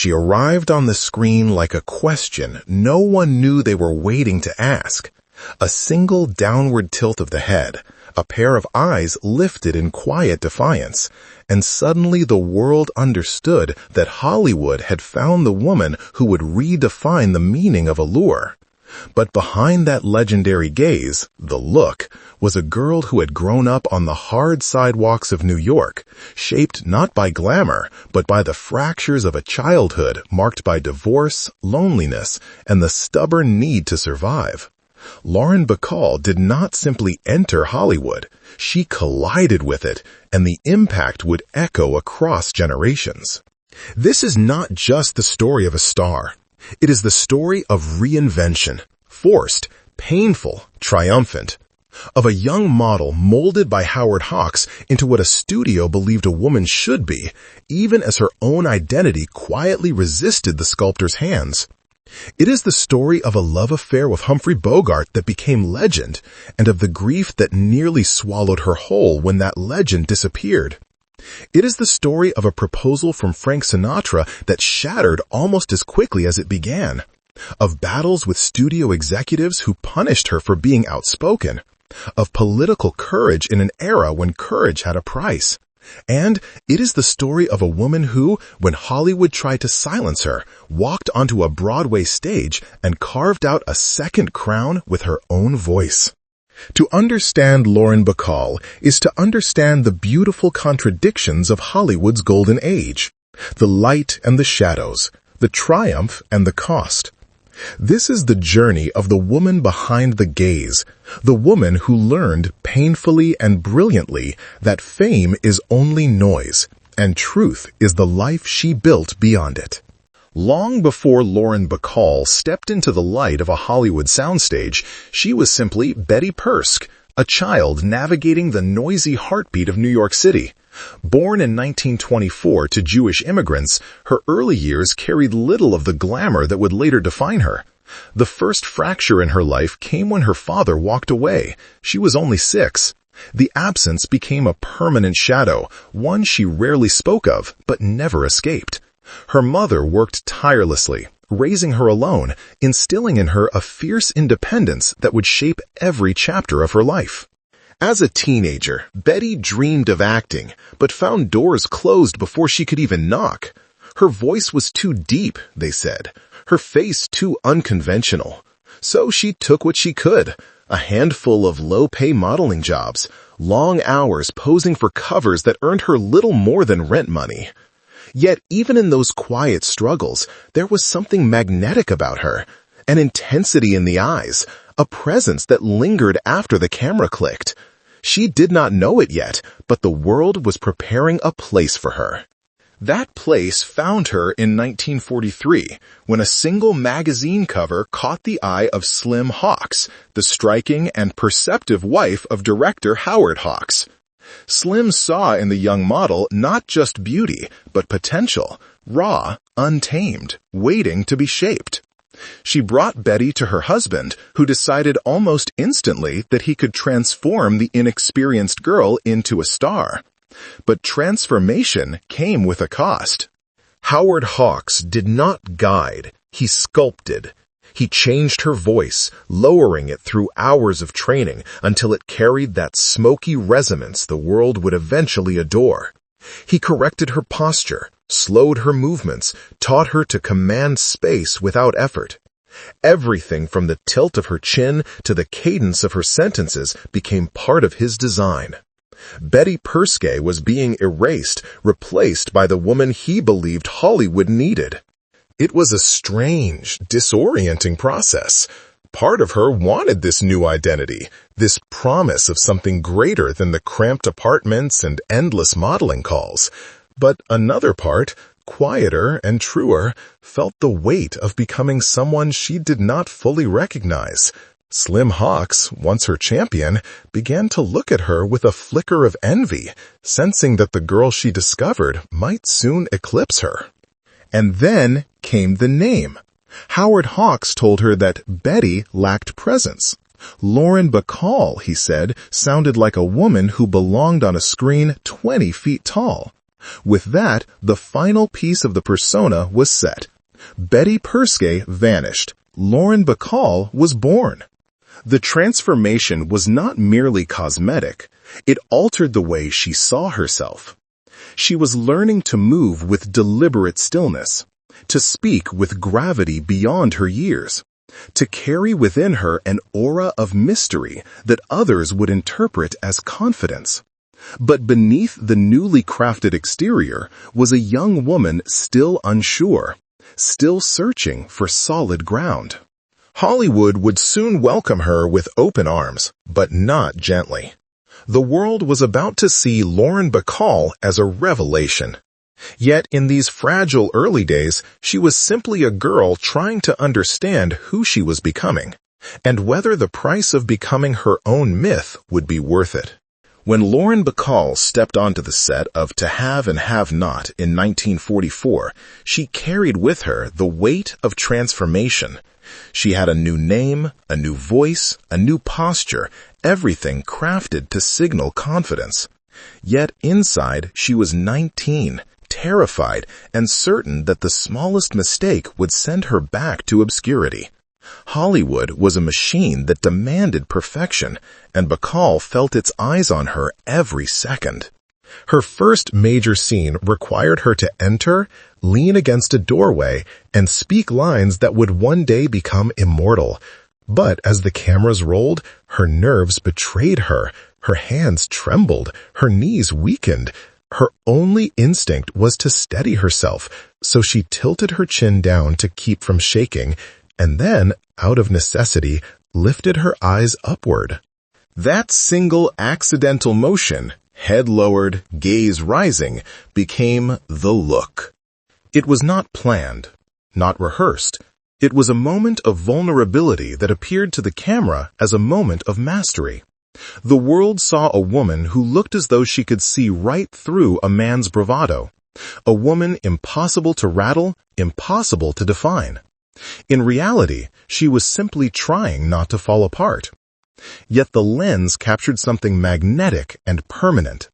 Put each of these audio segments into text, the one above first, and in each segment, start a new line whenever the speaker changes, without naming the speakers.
She arrived on the screen like a question no one knew they were waiting to ask. A single downward tilt of the head, a pair of eyes lifted in quiet defiance, and suddenly the world understood that Hollywood had found the woman who would redefine the meaning of allure. But behind that legendary gaze, the look, was a girl who had grown up on the hard sidewalks of New York, shaped not by glamour, but by the fractures of a childhood marked by divorce, loneliness, and the stubborn need to survive. Lauren Bacall did not simply enter Hollywood. She collided with it, and the impact would echo across generations. This is not just the story of a star. It is the story of reinvention, forced, painful, triumphant. Of a young model molded by Howard Hawks into what a studio believed a woman should be, even as her own identity quietly resisted the sculptor's hands. It is the story of a love affair with Humphrey Bogart that became legend, and of the grief that nearly swallowed her whole when that legend disappeared. It is the story of a proposal from Frank Sinatra that shattered almost as quickly as it began, of battles with studio executives who punished her for being outspoken, of political courage in an era when courage had a price. And it is the story of a woman who, when Hollywood tried to silence her, walked onto a Broadway stage and carved out a second crown with her own voice. To understand Lauren Bacall is to understand the beautiful contradictions of Hollywood's golden age, the light and the shadows, the triumph and the cost. This is the journey of the woman behind the gaze, the woman who learned painfully and brilliantly that fame is only noise, and truth is the life she built beyond it. Long before Lauren Bacall stepped into the light of a Hollywood soundstage, she was simply Betty Persk, a child navigating the noisy heartbeat of New York City. Born in 1924 to Jewish immigrants, her early years carried little of the glamour that would later define her. The first fracture in her life came when her father walked away. She was only 6. The absence became a permanent shadow, one she rarely spoke of, but never escaped. Her mother worked tirelessly, raising her alone, instilling in her a fierce independence that would shape every chapter of her life. As a teenager, Betty dreamed of acting, but found doors closed before she could even knock. Her voice was too deep, they said, her face too unconventional. So she took what she could, a handful of low-pay modeling jobs, long hours posing for covers that earned her little more than rent money. Yet even in those quiet struggles, there was something magnetic about her, an intensity in the eyes, a presence that lingered after the camera clicked. She did not know it yet, but the world was preparing a place for her. That place found her in 1943, when a single magazine cover caught the eye of Slim Hawks, the striking and perceptive wife of director Howard Hawks. Slim saw in the young model not just beauty, but potential, raw, untamed, waiting to be shaped. She brought Betty to her husband, who decided almost instantly that he could transform the inexperienced girl into a star. But transformation came with a cost. Howard Hawks did not guide, he sculpted. He changed her voice, lowering it through hours of training until it carried that smoky resonance the world would eventually adore. He corrected her posture, slowed her movements, taught her to command space without effort. Everything from the tilt of her chin to the cadence of her sentences became part of his design. Betty Persk was being erased, replaced by the woman he believed Hollywood needed. It was a strange, disorienting process. Part of her wanted this new identity, this promise of something greater than the cramped apartments and endless modeling calls. But another part, quieter and truer, felt the weight of becoming someone she did not fully recognize. Slim Hawks, once her champion, began to look at her with a flicker of envy, sensing that the girl she discovered might soon eclipse her. And then came the name. Howard Hawks told her that Betty lacked presence. Lauren Bacall, he said, sounded like a woman who belonged on a screen 20 feet tall. With that, the final piece of the persona was set. Betty Perskay vanished. Lauren Bacall was born. The transformation was not merely cosmetic. It altered the way she saw herself. She was learning to move with deliberate stillness, to speak with gravity beyond her years, to carry within her an aura of mystery that others would interpret as confidence. But beneath the newly crafted exterior was a young woman still unsure, still searching for solid ground. Hollywood would soon welcome her with open arms, but not gently. The world was about to see Lauren Bacall as a revelation. Yet in these fragile early days, she was simply a girl trying to understand who she was becoming, and whether the price of becoming her own myth would be worth it. When Lauren Bacall stepped onto the set of To Have and Have Not in 1944, she carried with her the weight of transformation. She had a new name, a new voice, a new posture, everything crafted to signal confidence. Yet inside, she was 19, terrified, and certain that the smallest mistake would send her back to obscurity. Hollywood was a machine that demanded perfection, and Bacall felt its eyes on her every second. Her first major scene required her to enter, lean against a doorway, and speak lines that would one day become immortal. But as the cameras rolled, her nerves betrayed her. Her hands trembled, her knees weakened. Her only instinct was to steady herself, so she tilted her chin down to keep from shaking, and then, out of necessity, lifted her eyes upward. That single accidental motion, head lowered, gaze rising, became the look. It was not planned, not rehearsed. It was a moment of vulnerability that appeared to the camera as a moment of mastery. The world saw a woman who looked as though she could see right through a man's bravado. A woman impossible to rattle, impossible to define. In reality, she was simply trying not to fall apart. Yet the lens captured something magnetic and permanent.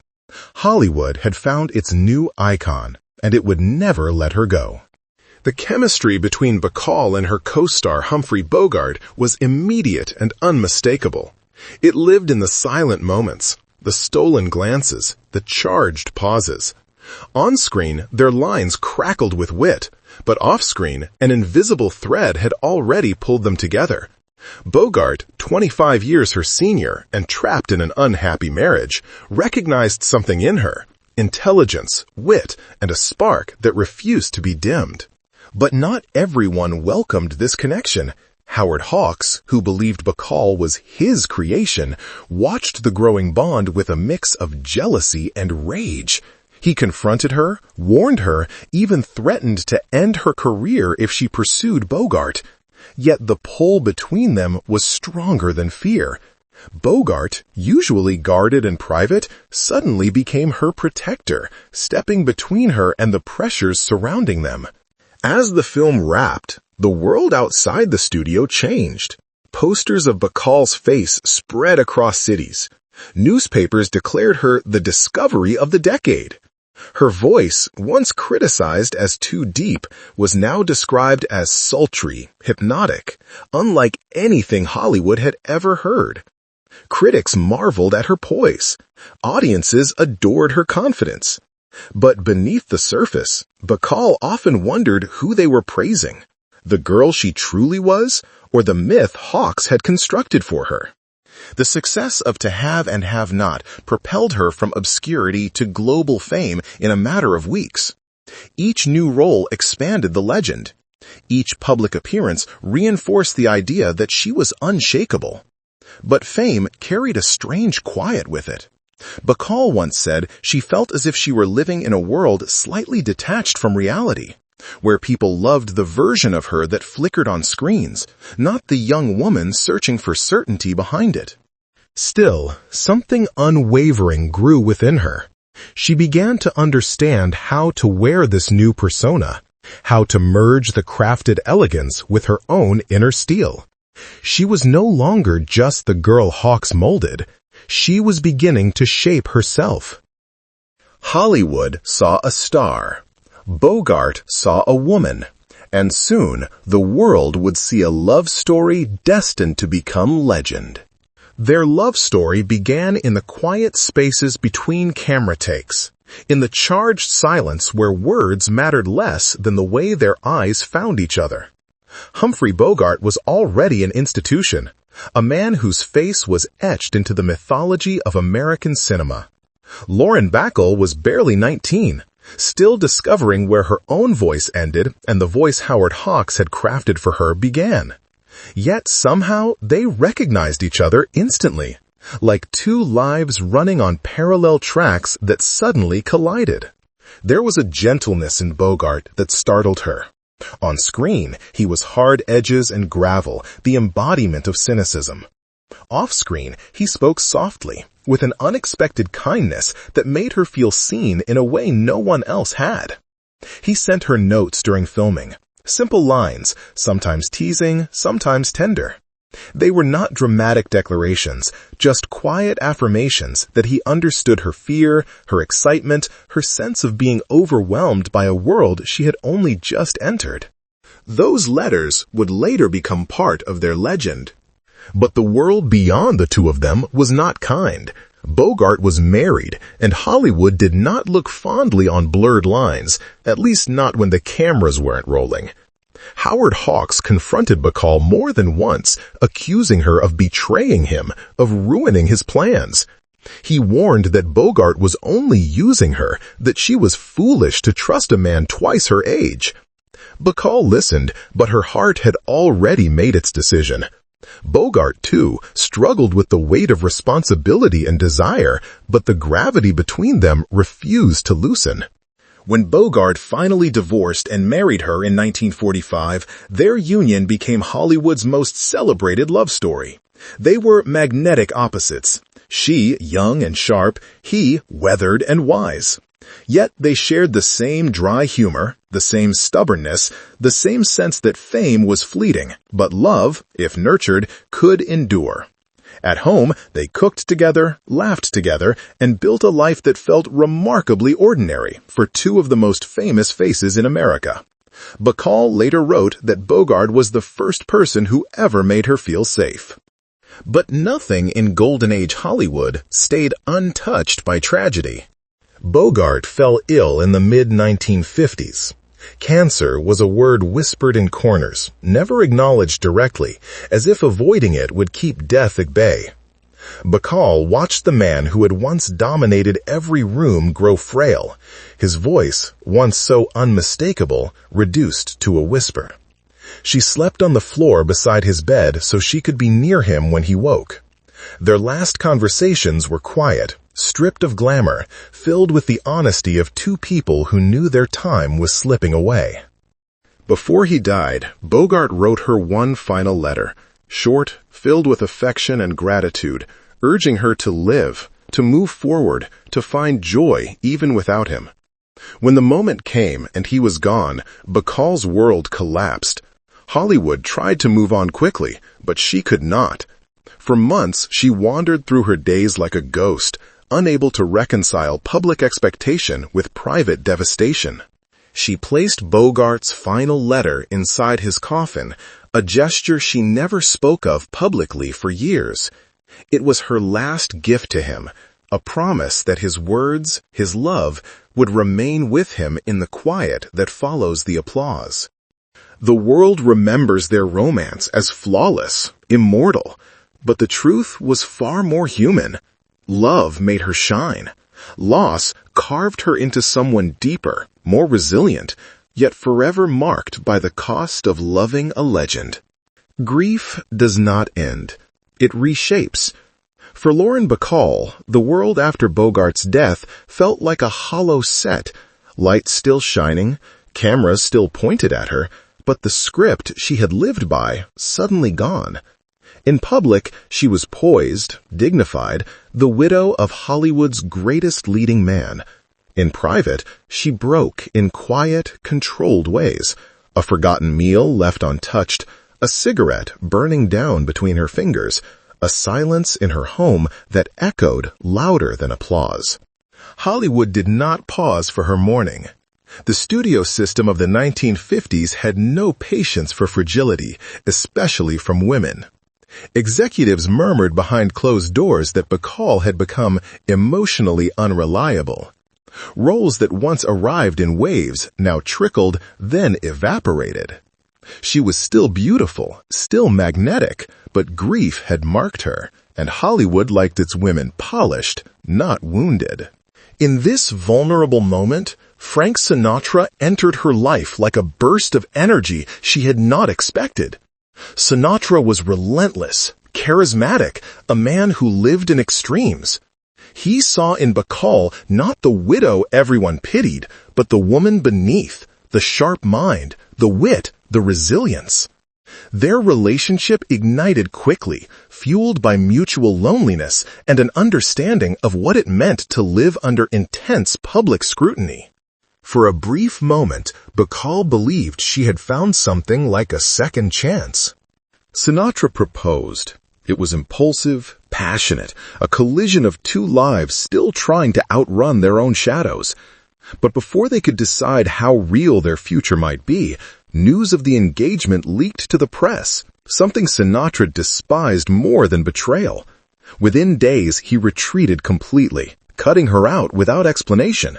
Hollywood had found its new icon, and it would never let her go. The chemistry between Bacall and her co-star Humphrey Bogart was immediate and unmistakable. It lived in the silent moments, the stolen glances, the charged pauses. On screen, their lines crackled with wit, but off-screen, an invisible thread had already pulled them together. Bogart, 25 years her senior and trapped in an unhappy marriage, recognized something in her, intelligence, wit, and a spark that refused to be dimmed. But not everyone welcomed this connection. Howard Hawks, who believed Bacall was his creation, watched the growing bond with a mix of jealousy and rage. He confronted her, warned her, even threatened to end her career if she pursued Bogart. Yet the pull between them was stronger than fear. Bogart, usually guarded and private, suddenly became her protector, stepping between her and the pressures surrounding them. As the film wrapped, the world outside the studio changed. Posters of Bacall's face spread across cities. Newspapers declared her the discovery of the decade. Her voice, once criticized as too deep, was now described as sultry, hypnotic, unlike anything Hollywood had ever heard. Critics marveled at her poise. Audiences adored her confidence. But beneath the surface, Bacall often wondered who they were praising, the girl she truly was, or the myth Hawks had constructed for her. The success of To Have and Have Not propelled her from obscurity to global fame in a matter of weeks. Each new role expanded the legend. Each public appearance reinforced the idea that she was unshakable. But fame carried a strange quiet with it. Bacall once said she felt as if she were living in a world slightly detached from reality, where people loved the version of her that flickered on screens, not the young woman searching for certainty behind it. Still, something unwavering grew within her. She began to understand how to wear this new persona, how to merge the crafted elegance with her own inner steel. She was no longer just the girl Hawks molded. She was beginning to shape herself. Hollywood saw a star. Bogart saw a woman. And soon, the world would see a love story destined to become legend. Their love story began in the quiet spaces between camera takes, in the charged silence where words mattered less than the way their eyes found each other. Humphrey Bogart was already an institution, a man whose face was etched into the mythology of American cinema. Lauren Bacall was barely 19, still discovering where her own voice ended and the voice Howard Hawks had crafted for her began. Yet somehow they recognized each other instantly, like two lives running on parallel tracks that suddenly collided. There was a gentleness in Bogart that startled her. On screen, he was hard edges and gravel, the embodiment of cynicism. Off-screen, he spoke softly, with an unexpected kindness that made her feel seen in a way no one else had. He sent her notes during filming, simple lines, sometimes teasing, sometimes tender. They were not dramatic declarations, just quiet affirmations that he understood her fear, her excitement, her sense of being overwhelmed by a world she had only just entered. Those letters would later become part of their legend. But the world beyond the two of them was not kind. Bogart was married, and Hollywood did not look fondly on blurred lines, at least not when the cameras weren't rolling. Howard Hawks confronted Bacall more than once, accusing her of betraying him, of ruining his plans. He warned that Bogart was only using her, that she was foolish to trust a man twice her age. Bacall listened, but her heart had already made its decision. Bogart, too, struggled with the weight of responsibility and desire, but the gravity between them refused to loosen. When Bogart finally divorced and married her in 1945, their union became Hollywood's most celebrated love story. They were magnetic opposites. She, young and sharp, he, weathered and wise. Yet they shared the same dry humor, the same stubbornness, the same sense that fame was fleeting, but love, if nurtured, could endure. At home, they cooked together, laughed together, and built a life that felt remarkably ordinary for two of the most famous faces in America. Bacall later wrote that Bogart was the first person who ever made her feel safe. But nothing in Golden Age Hollywood stayed untouched by tragedy. Bogart fell ill in the mid-1950s. Cancer was a word whispered in corners, never acknowledged directly, as if avoiding it would keep death at bay. Bacall watched the man who had once dominated every room grow frail, his voice, once so unmistakable, reduced to a whisper. She slept on the floor beside his bed so she could be near him when he woke. Their last conversations were quiet, stripped of glamour, filled with the honesty of two people who knew their time was slipping away. Before he died, Bogart wrote her one final letter, short, filled with affection and gratitude, urging her to live, to move forward, to find joy even without him. When the moment came and he was gone, Bacall's world collapsed. Hollywood tried to move on quickly, but she could not. For months, she wandered through her days like a ghost, unable to reconcile public expectation with private devastation. She placed Bogart's final letter inside his coffin, a gesture she never spoke of publicly for years. It was her last gift to him, a promise that his words, his love, would remain with him in the quiet that follows the applause. The world remembers their romance as flawless, immortal, but the truth was far more human. Love made her shine. Loss carved her into someone deeper, more resilient, yet forever marked by the cost of loving a legend. Grief does not end. It reshapes. For Lauren Bacall, the world after Bogart's death felt like a hollow set, lights still shining, cameras still pointed at her, but the script she had lived by suddenly gone. In public, she was poised, dignified, the widow of Hollywood's greatest leading man. In private, she broke in quiet, controlled ways. A forgotten meal left untouched, a cigarette burning down between her fingers, a silence in her home that echoed louder than applause. Hollywood did not pause for her mourning. The studio system of the 1950s had no patience for fragility, especially from women. Executives murmured behind closed doors that Bacall had become emotionally unreliable. Roles that once arrived in waves now trickled, then evaporated. She was still beautiful, still magnetic, but grief had marked her, and Hollywood liked its women polished, not wounded. In this vulnerable moment, Frank Sinatra entered her life like a burst of energy she had not expected. Sinatra was relentless, charismatic, a man who lived in extremes. He saw in Bacall not the widow everyone pitied, but the woman beneath, the sharp mind, the wit, the resilience. Their relationship ignited quickly, fueled by mutual loneliness and an understanding of what it meant to live under intense public scrutiny. For a brief moment, Bacall believed she had found something like a second chance. Sinatra proposed. It was impulsive, passionate, a collision of two lives still trying to outrun their own shadows. But before they could decide how real their future might be, news of the engagement leaked to the press, something Sinatra despised more than betrayal. Within days, he retreated completely, cutting her out without explanation.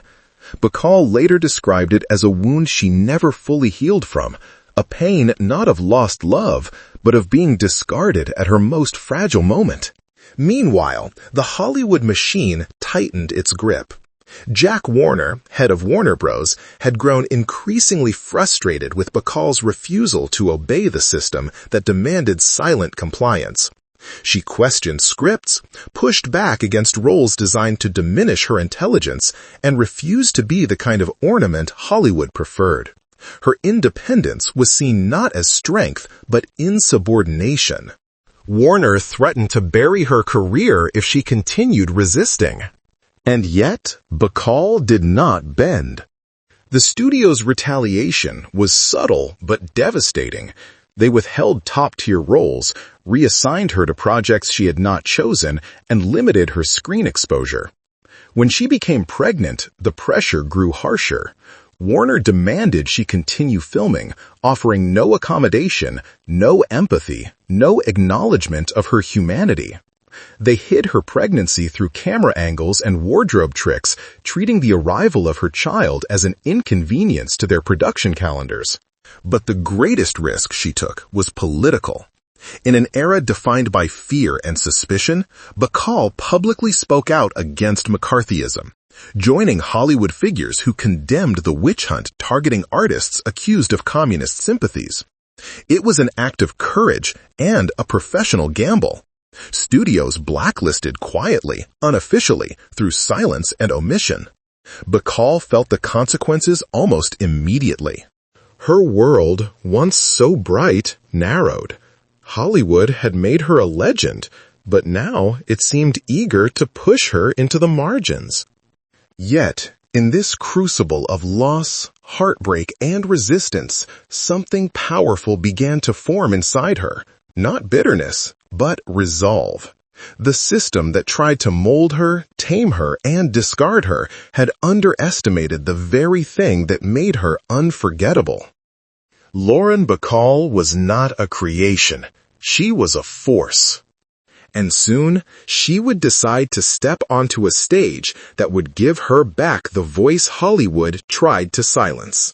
Bacall later described it as a wound she never fully healed from, a pain not of lost love, but of being discarded at her most fragile moment. Meanwhile, the Hollywood machine tightened its grip. Jack Warner, head of Warner Bros., had grown increasingly frustrated with Bacall's refusal to obey the system that demanded silent compliance. She questioned scripts, pushed back against roles designed to diminish her intelligence, and refused to be the kind of ornament Hollywood preferred. Her independence was seen not as strength, but insubordination. Warner threatened to bury her career if she continued resisting. And yet, Bacall did not bend. The studio's retaliation was subtle but devastating. They withheld top-tier roles, reassigned her to projects she had not chosen, and limited her screen exposure. When she became pregnant, the pressure grew harsher. Warner demanded she continue filming, offering no accommodation, no empathy, no acknowledgement of her humanity. They hid her pregnancy through camera angles and wardrobe tricks, treating the arrival of her child as an inconvenience to their production calendars. But the greatest risk she took was political. In an era defined by fear and suspicion, Bacall publicly spoke out against McCarthyism, joining Hollywood figures who condemned the witch hunt targeting artists accused of communist sympathies. It was an act of courage and a professional gamble. Studios blacklisted quietly, unofficially, through silence and omission. Bacall felt the consequences almost immediately. Her world, once so bright, narrowed. Hollywood had made her a legend, but now it seemed eager to push her into the margins. Yet, in this crucible of loss, heartbreak, and resistance, something powerful began to form inside her. Not bitterness, but resolve. The system that tried to mold her, tame her, and discard her had underestimated the very thing that made her unforgettable. Lauren Bacall was not a creation. She was a force. And soon, she would decide to step onto a stage that would give her back the voice Hollywood tried to silence.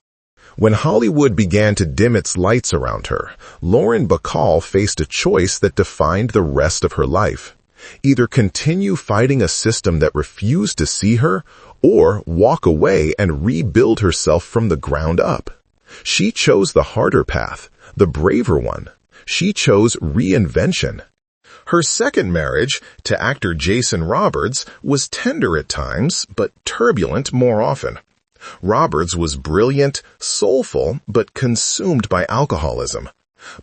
When Hollywood began to dim its lights around her, Lauren Bacall faced a choice that defined the rest of her life. Either continue fighting a system that refused to see her, or walk away and rebuild herself from the ground up. She chose the harder path, the braver one. She chose reinvention. Her second marriage, to actor Jason Robards, was tender at times, but turbulent more often. Robards was brilliant, soulful, but consumed by alcoholism.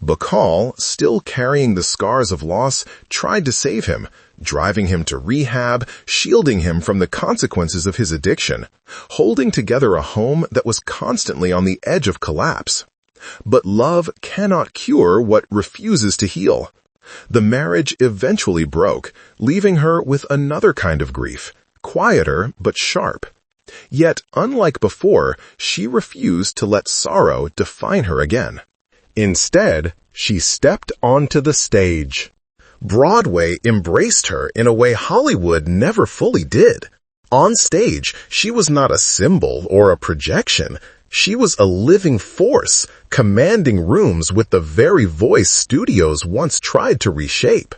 Bacall, still carrying the scars of loss, tried to save him, driving him to rehab, shielding him from the consequences of his addiction, holding together a home that was constantly on the edge of collapse. But love cannot cure what refuses to heal. The marriage eventually broke, leaving her with another kind of grief, quieter but sharp. Yet, unlike before, she refused to let sorrow define her again. Instead, she stepped onto the stage. Broadway embraced her in a way Hollywood never fully did. On stage, she was not a symbol or a projection. She was a living force, commanding rooms with the very voice studios once tried to reshape.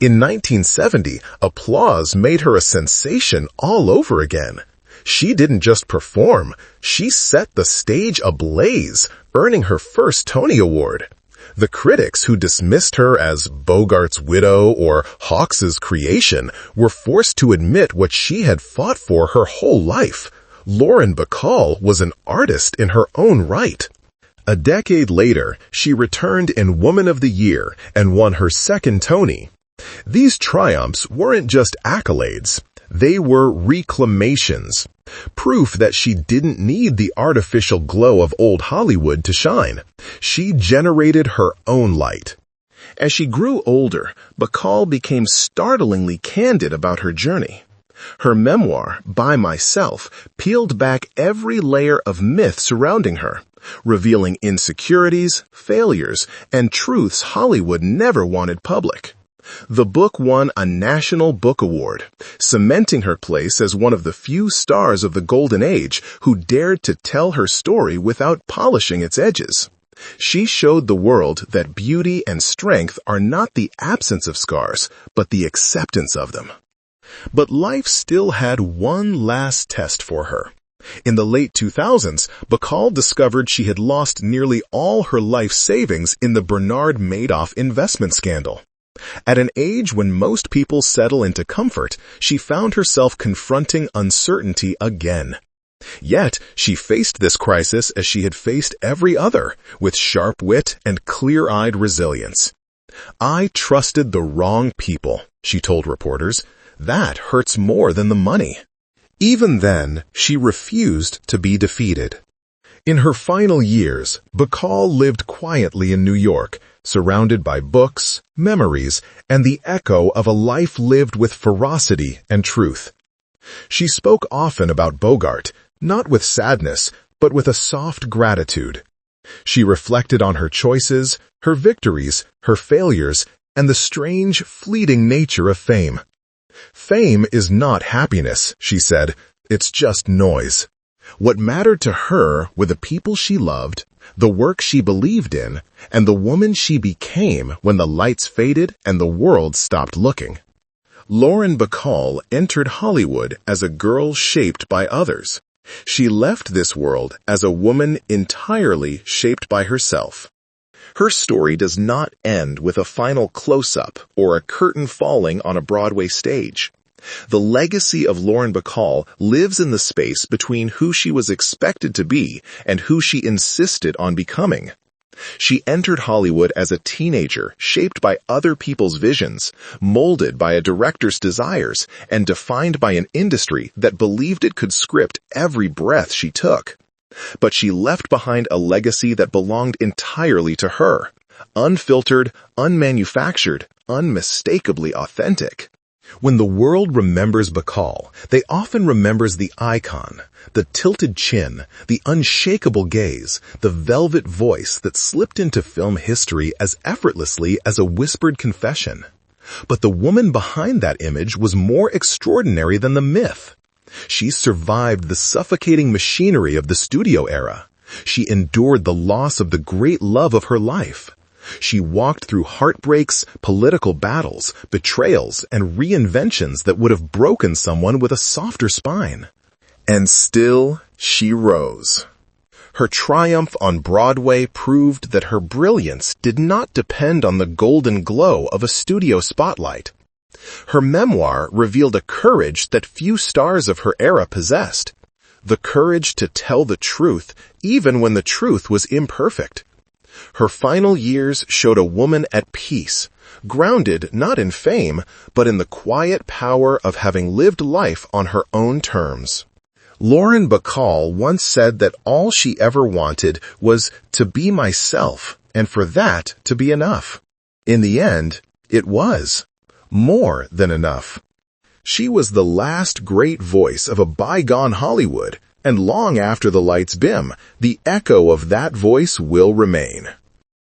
In 1970, applause made her a sensation all over again. She didn't just perform, she set the stage ablaze, earning her first Tony Award. The critics who dismissed her as Bogart's widow or Hawks's creation were forced to admit what she had fought for her whole life. Lauren Bacall was an artist in her own right. A decade later, she returned in Woman of the Year and won her second Tony. These triumphs weren't just accolades. They were reclamations, proof that she didn't need the artificial glow of old Hollywood to shine. She generated her own light. As she grew older, Bacall became startlingly candid about her journey. Her memoir, By Myself, peeled back every layer of myth surrounding her, revealing insecurities, failures, and truths Hollywood never wanted public. The book won a National Book Award, cementing her place as one of the few stars of the Golden Age who dared to tell her story without polishing its edges. She showed the world that beauty and strength are not the absence of scars, but the acceptance of them. But life still had one last test for her. In the late 2000s, Bacall discovered she had lost nearly all her life savings in the Bernard Madoff investment scandal. At an age when most people settle into comfort, she found herself confronting uncertainty again. Yet, she faced this crisis as she had faced every other, with sharp wit and clear-eyed resilience. "I trusted the wrong people," she told reporters. "That hurts more than the money." Even then, she refused to be defeated. In her final years, Bacall lived quietly in New York, surrounded by books, memories, and the echo of a life lived with ferocity and truth. She spoke often about Bogart, not with sadness, but with a soft gratitude. She reflected on her choices, her victories, her failures, and the strange, fleeting nature of fame. "Fame is not happiness," she said. "It's just noise." What mattered to her were the people she loved, the work she believed in, and the woman she became when the lights faded and the world stopped looking. Lauren Bacall entered Hollywood as a girl shaped by others. She left this world as a woman entirely shaped by herself. Her story does not end with a final close-up or a curtain falling on a Broadway stage. The legacy of Lauren Bacall lives in the space between who she was expected to be and who she insisted on becoming. She entered Hollywood as a teenager, shaped by other people's visions, molded by a director's desires, and defined by an industry that believed it could script every breath she took. But she left behind a legacy that belonged entirely to her, unfiltered, unmanufactured, unmistakably authentic. When the world remembers Bacall, they often remembers the icon, the tilted chin, the unshakable gaze, the velvet voice that slipped into film history as effortlessly as a whispered confession. But the woman behind that image was more extraordinary than the myth. She survived the suffocating machinery of the studio era. She endured the loss of the great love of her life. She walked through heartbreaks, political battles, betrayals, and reinventions that would have broken someone with a softer spine. And still, she rose. Her triumph on Broadway proved that her brilliance did not depend on the golden glow of a studio spotlight. Her memoir revealed a courage that few stars of her era possessed. The courage to tell the truth, even when the truth was imperfect. Her final years showed a woman at peace, grounded not in fame, but in the quiet power of having lived life on her own terms. Lauren Bacall once said that all she ever wanted was to be myself, and for that to be enough. In the end, it was more than enough. She was the last great voice of a bygone Hollywood, and long after the lights dim, the echo of that voice will remain.